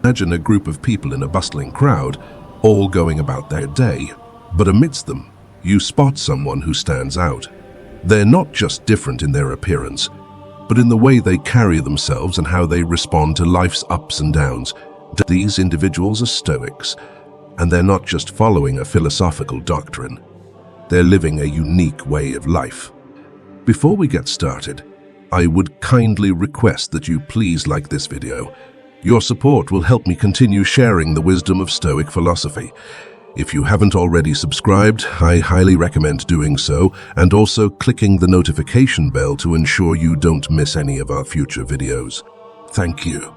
Imagine a group of people in a bustling crowd, all going about their day, but amidst them, you spot someone who stands out. They're not just different in their appearance, but in the way they carry themselves and how they respond to life's ups and downs. These individuals are Stoics, and they're not just following a philosophical doctrine. They're living a unique way of life. Before we get started, I would kindly request that you please like this video. Your support will help me continue sharing the wisdom of Stoic philosophy. If you haven't already subscribed, I highly recommend doing so, and also clicking the notification bell to ensure you don't miss any of our future videos. Thank you.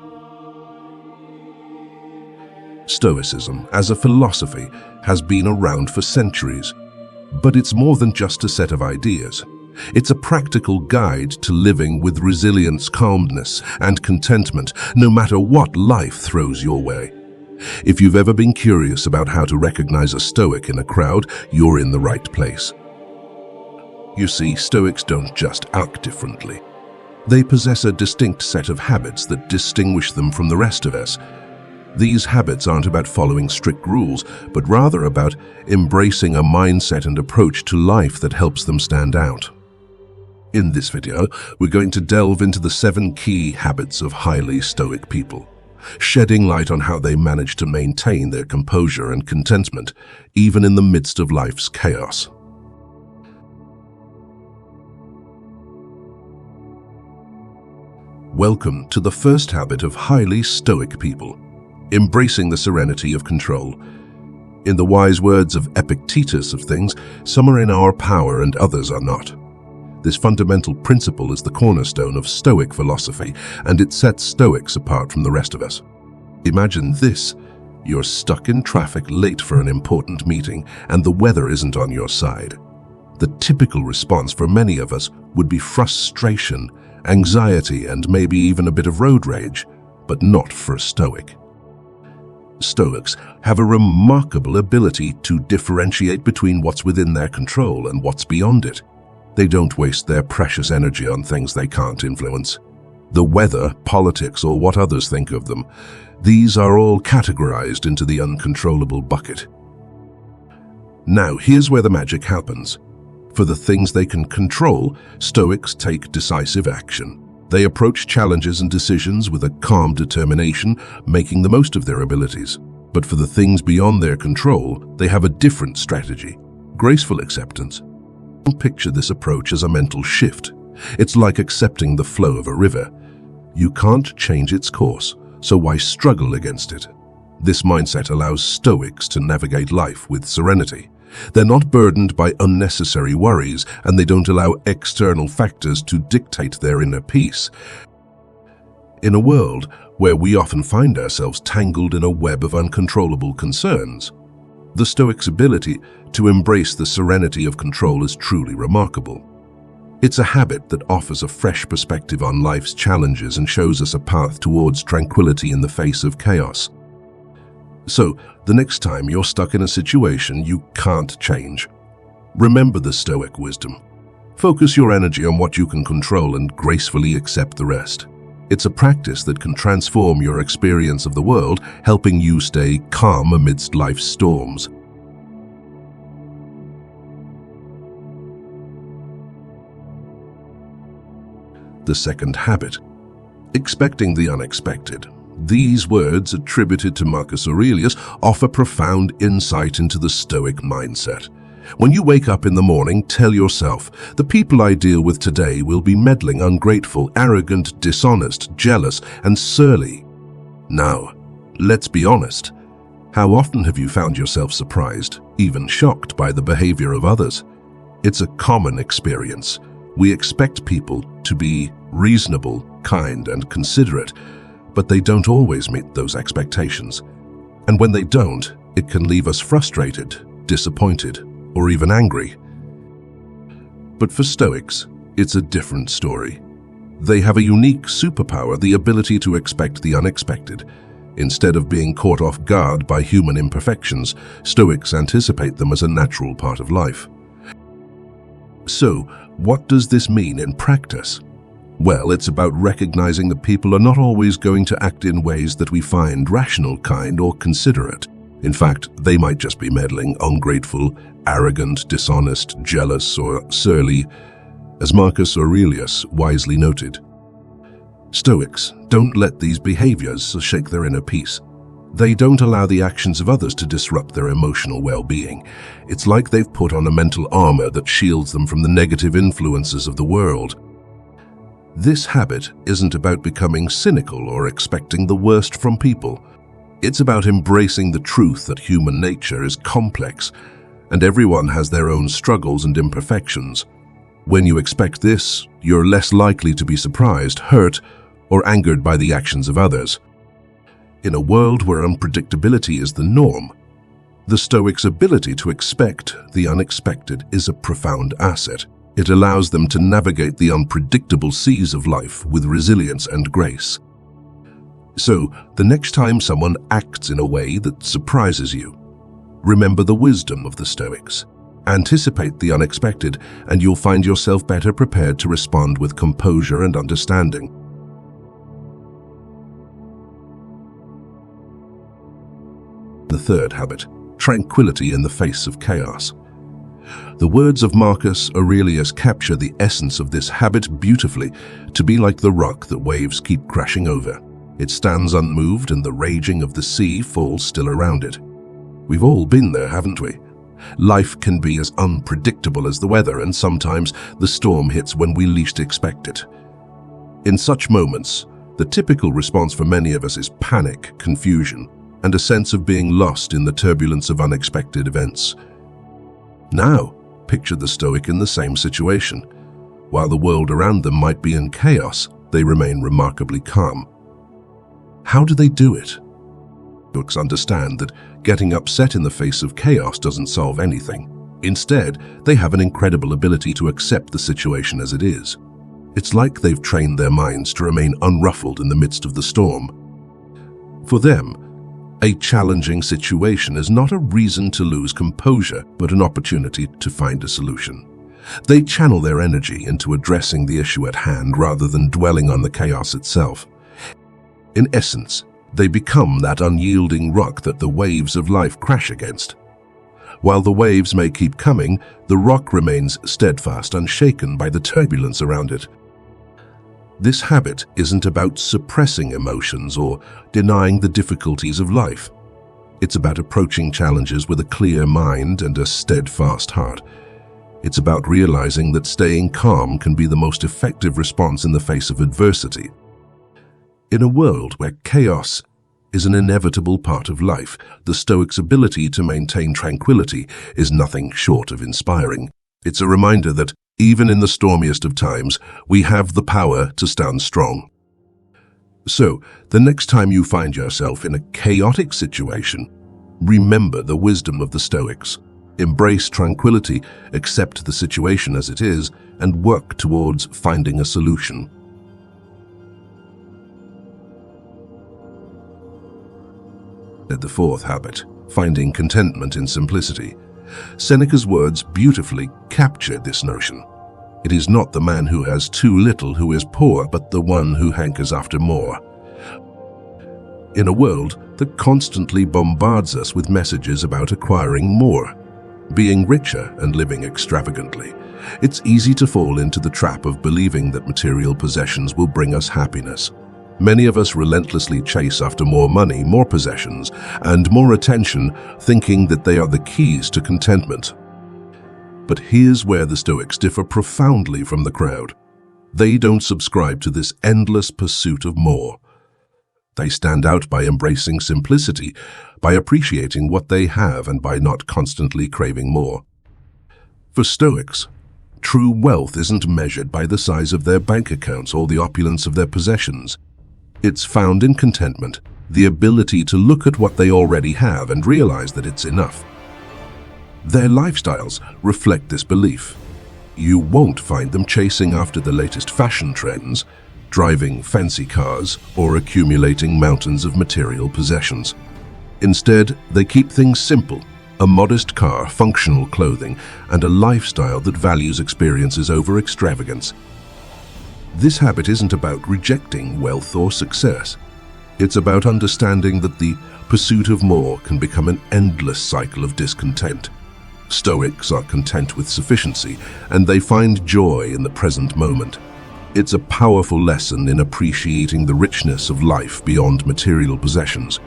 Stoicism, as a philosophy, has been around for centuries, but it's more than just a set of ideas. It's a practical guide to living with resilience, calmness, and contentment, no matter what life throws your way. If you've ever been curious about how to recognize a Stoic in a crowd, you're in the right place. You see, Stoics don't just act differently. They possess a distinct set of habits that distinguish them from the rest of us. These habits aren't about following strict rules, but rather about embracing a mindset and approach to life that helps them stand out. In this video, we're going to delve into the 7 key habits of highly Stoic people, shedding light on how they manage to maintain their composure and contentment, even in the midst of life's chaos. Welcome to the first habit of highly Stoic people, embracing the serenity of control. In the wise words of Epictetus of things, some are in our power and others are not. This fundamental principle is the cornerstone of Stoic philosophy, and it sets Stoics apart from the rest of us. Imagine this: you're stuck in traffic late for an important meeting, and the weather isn't on your side. The typical response for many of us would be frustration, anxiety, and maybe even a bit of road rage, but not for a Stoic. Stoics have a remarkable ability to differentiate between what's within their control and what's beyond it. They don't waste their precious energy on things they can't influence. The weather, politics, or what others think of them, these are all categorized into the uncontrollable bucket. Now, here's where the magic happens. For the things they can control, Stoics take decisive action. They approach challenges and decisions with a calm determination, making the most of their abilities. But for the things beyond their control, they have a different strategy: graceful acceptance. Picture this approach as a mental shift. It's like accepting the flow of a river. You can't change its course, so why struggle against it? This mindset allows Stoics to navigate life with serenity. They're not burdened by unnecessary worries, and they don't allow external factors to dictate their inner peace. In a world where we often find ourselves tangled in a web of uncontrollable concerns, the Stoics' ability to embrace the serenity of control is truly remarkable. It's a habit that offers a fresh perspective on life's challenges and shows us a path towards tranquility in the face of chaos. So, the next time you're stuck in a situation you can't change, remember the Stoic wisdom. Focus your energy on what you can control and gracefully accept the rest. It's a practice that can transform your experience of the world, helping you stay calm amidst life's storms. The second habit: expecting the unexpected. These words, attributed to Marcus Aurelius, offer profound insight into the Stoic mindset. When you wake up in the morning, tell yourself, the people I deal with today will be meddling, ungrateful, arrogant, dishonest, jealous, and surly. Now, let's be honest. How often have you found yourself surprised, even shocked by the behavior of others? It's a common experience. We expect people to be reasonable, kind, and considerate, but they don't always meet those expectations. And when they don't, it can leave us frustrated, disappointed, or even angry. But for Stoics, it's a different story. They have a unique superpower, the ability to expect the unexpected. Instead of being caught off guard by human imperfections, Stoics anticipate them as a natural part of life. So, what does this mean in practice? Well, it's about recognizing that people are not always going to act in ways that we find rational, kind, or considerate. In fact, they might just be meddling, ungrateful, arrogant, dishonest, jealous, or surly, as Marcus Aurelius wisely noted. Stoics don't let these behaviors shake their inner peace. They don't allow the actions of others to disrupt their emotional well-being. It's like they've put on a mental armor that shields them from the negative influences of the world. This habit isn't about becoming cynical or expecting the worst from people. It's about embracing the truth that human nature is complex, and everyone has their own struggles and imperfections. When you expect this, you're less likely to be surprised, hurt, or angered by the actions of others. In a world where unpredictability is the norm, the Stoics' ability to expect the unexpected is a profound asset. It allows them to navigate the unpredictable seas of life with resilience and grace. So, the next time someone acts in a way that surprises you, remember the wisdom of the Stoics. Anticipate the unexpected, and you'll find yourself better prepared to respond with composure and understanding. The third habit, tranquility in the face of chaos. The words of Marcus Aurelius capture the essence of this habit beautifully: to be like the rock that waves keep crashing over. It stands unmoved and the raging of the sea falls still around it. We've all been there, haven't we? Life can be as unpredictable as the weather, and sometimes the storm hits when we least expect it. In such moments, the typical response for many of us is panic, confusion, and a sense of being lost in the turbulence of unexpected events. Now, picture the Stoic in the same situation. While the world around them might be in chaos, they remain remarkably calm. How do they do it? Stoics understand that getting upset in the face of chaos doesn't solve anything. Instead, they have an incredible ability to accept the situation as it is. It's like they've trained their minds to remain unruffled in the midst of the storm. For them, a challenging situation is not a reason to lose composure, but an opportunity to find a solution. They channel their energy into addressing the issue at hand rather than dwelling on the chaos itself. In essence, they become that unyielding rock that the waves of life crash against. While the waves may keep coming, the rock remains steadfast, unshaken by the turbulence around it. This habit isn't about suppressing emotions or denying the difficulties of life. It's about approaching challenges with a clear mind and a steadfast heart. It's about realizing that staying calm can be the most effective response in the face of adversity. In a world where chaos is an inevitable part of life, the Stoics' ability to maintain tranquility is nothing short of inspiring. It's a reminder that even in the stormiest of times, we have the power to stand strong. So, the next time you find yourself in a chaotic situation, remember the wisdom of the Stoics. Embrace tranquility, accept the situation as it is, and work towards finding a solution. The fourth habit, finding contentment in simplicity. Seneca's words beautifully capture this notion. It is not the man who has too little who is poor, but the one who hankers after more. In a world that constantly bombards us with messages about acquiring more, being richer and living extravagantly, it's easy to fall into the trap of believing that material possessions will bring us happiness. Many of us relentlessly chase after more money, more possessions, and more attention, thinking that they are the keys to contentment. But here's where the Stoics differ profoundly from the crowd. They don't subscribe to this endless pursuit of more. They stand out by embracing simplicity, by appreciating what they have, and by not constantly craving more. For Stoics, true wealth isn't measured by the size of their bank accounts or the opulence of their possessions. It's found in contentment, the ability to look at what they already have and realize that it's enough. Their lifestyles reflect this belief. You won't find them chasing after the latest fashion trends, driving fancy cars, or accumulating mountains of material possessions. Instead, they keep things simple: a modest car, functional clothing, and a lifestyle that values experiences over extravagance. This habit isn't about rejecting wealth or success. It's about understanding that the pursuit of more can become an endless cycle of discontent. Stoics are content with sufficiency, and they find joy in the present moment. It's a powerful lesson in appreciating the richness of life beyond material possessions.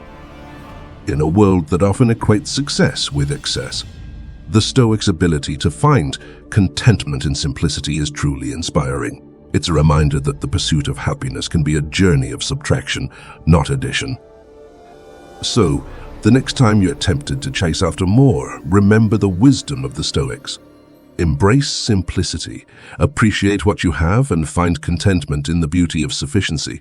In a world that often equates success with excess, the Stoics' ability to find contentment in simplicity is truly inspiring. It's a reminder that the pursuit of happiness can be a journey of subtraction, not addition. So, the next time you're tempted to chase after more, remember the wisdom of the Stoics. Embrace simplicity, appreciate what you have, and find contentment in the beauty of sufficiency.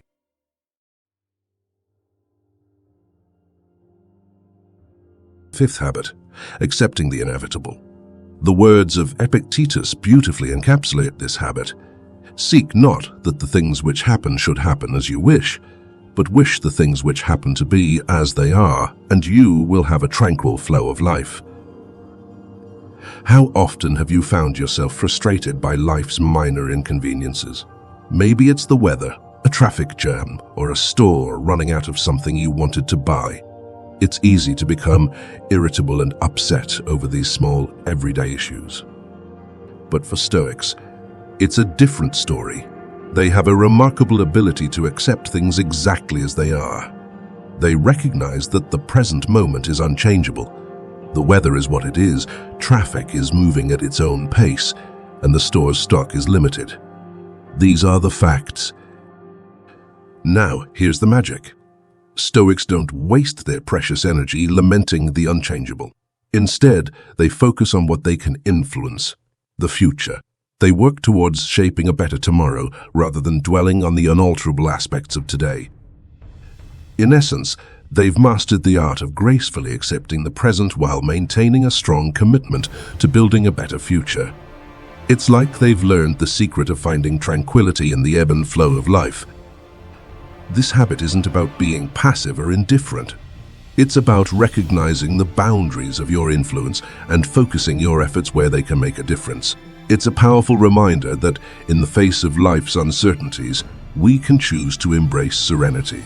Fifth habit, accepting the inevitable. The words of Epictetus beautifully encapsulate this habit. Seek not that the things which happen should happen as you wish, but wish the things which happen to be as they are, and you will have a tranquil flow of life. How often have you found yourself frustrated by life's minor inconveniences? Maybe it's the weather, a traffic jam, or a store running out of something you wanted to buy. It's easy to become irritable and upset over these small, everyday issues. But for Stoics, it's a different story. They have a remarkable ability to accept things exactly as they are. They recognize that the present moment is unchangeable. The weather is what it is, traffic is moving at its own pace, and the store's stock is limited. These are the facts. Now, here's the magic. Stoics don't waste their precious energy lamenting the unchangeable. Instead, they focus on what they can influence, the future. They work towards shaping a better tomorrow rather than dwelling on the unalterable aspects of today. In essence, they've mastered the art of gracefully accepting the present while maintaining a strong commitment to building a better future. It's like they've learned the secret of finding tranquility in the ebb and flow of life. This habit isn't about being passive or indifferent. It's about recognizing the boundaries of your influence and focusing your efforts where they can make a difference. It's a powerful reminder that, in the face of life's uncertainties, we can choose to embrace serenity.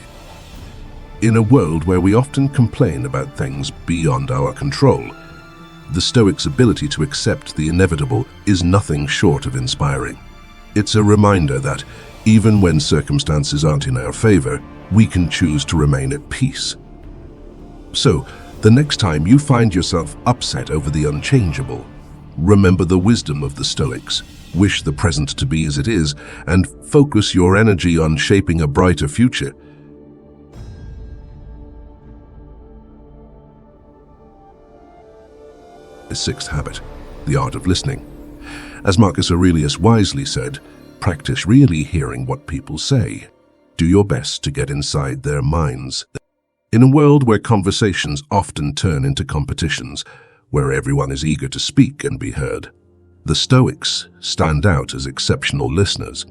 In a world where we often complain about things beyond our control, the Stoics' ability to accept the inevitable is nothing short of inspiring. It's a reminder that, even when circumstances aren't in our favor, we can choose to remain at peace. So, the next time you find yourself upset over the unchangeable, remember the wisdom of the Stoics, wish the present to be as it is, and focus your energy on shaping a brighter future. The sixth habit, the art of listening. As Marcus Aurelius wisely said, practice really hearing what people say. Do your best to get inside their minds. In a world where conversations often turn into competitions, where everyone is eager to speak and be heard, the Stoics stand out as exceptional listeners.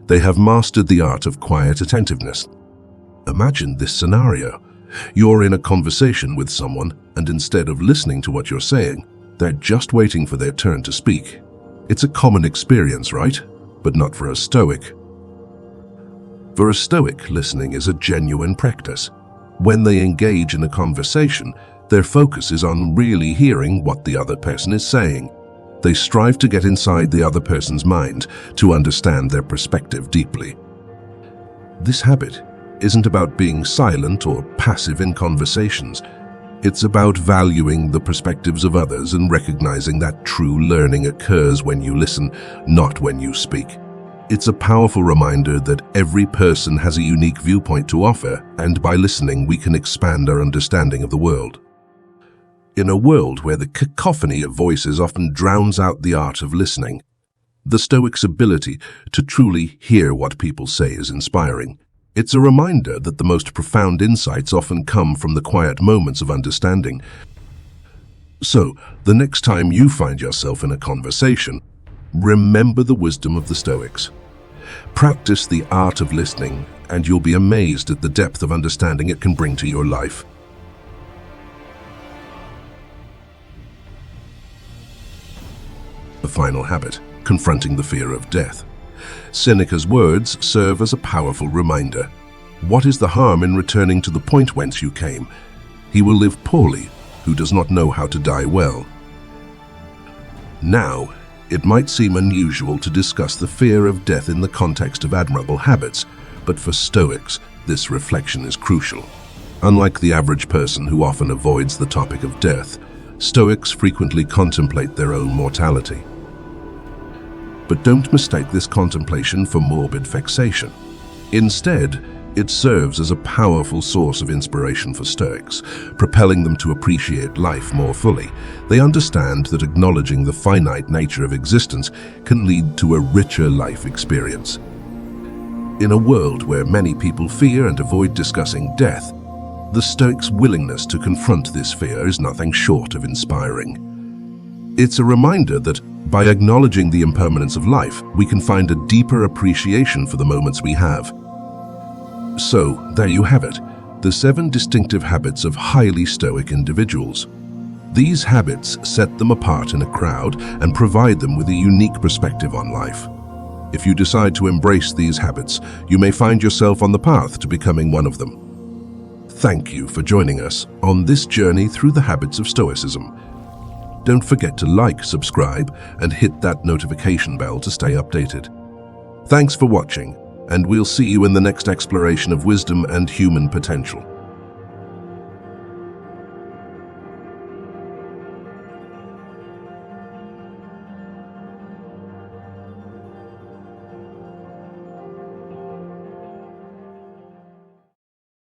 They have mastered the art of quiet attentiveness. Imagine this scenario. You're in a conversation with someone, and instead of listening to what you're saying, they're just waiting for their turn to speak. It's a common experience, right? But not for a Stoic. For a Stoic, listening is a genuine practice. When they engage in a conversation, their focus is on really hearing what the other person is saying. They strive to get inside the other person's mind, to understand their perspective deeply. This habit isn't about being silent or passive in conversations. It's about valuing the perspectives of others and recognizing that true learning occurs when you listen, not when you speak. It's a powerful reminder that every person has a unique viewpoint to offer, and by listening we can expand our understanding of the world. In a world where the cacophony of voices often drowns out the art of listening, the Stoics' ability to truly hear what people say is inspiring. It's a reminder that the most profound insights often come from the quiet moments of understanding. So, the next time you find yourself in a conversation, remember the wisdom of the Stoics. Practice the art of listening, and you'll be amazed at the depth of understanding it can bring to your life. The final habit, confronting the fear of death. Seneca's words serve as a powerful reminder. What is the harm in returning to the point whence you came? He will live poorly who does not know how to die well. Now, it might seem unusual to discuss the fear of death in the context of admirable habits, but for Stoics, this reflection is crucial. Unlike the average person who often avoids the topic of death, Stoics frequently contemplate their own mortality. But don't mistake this contemplation for morbid fixation. Instead, it serves as a powerful source of inspiration for Stoics, propelling them to appreciate life more fully. They understand that acknowledging the finite nature of existence can lead to a richer life experience. In a world where many people fear and avoid discussing death, the Stoics' willingness to confront this fear is nothing short of inspiring. It's a reminder that by acknowledging the impermanence of life, we can find a deeper appreciation for the moments we have. So, there you have it, the 7 distinctive habits of highly Stoic individuals. These habits set them apart in a crowd and provide them with a unique perspective on life. If you decide to embrace these habits, you may find yourself on the path to becoming one of them. Thank you for joining us on this journey through the habits of Stoicism. Don't forget to like, subscribe, and hit that notification bell to stay updated. Thanks for watching, and we'll see you in the next exploration of wisdom and human potential.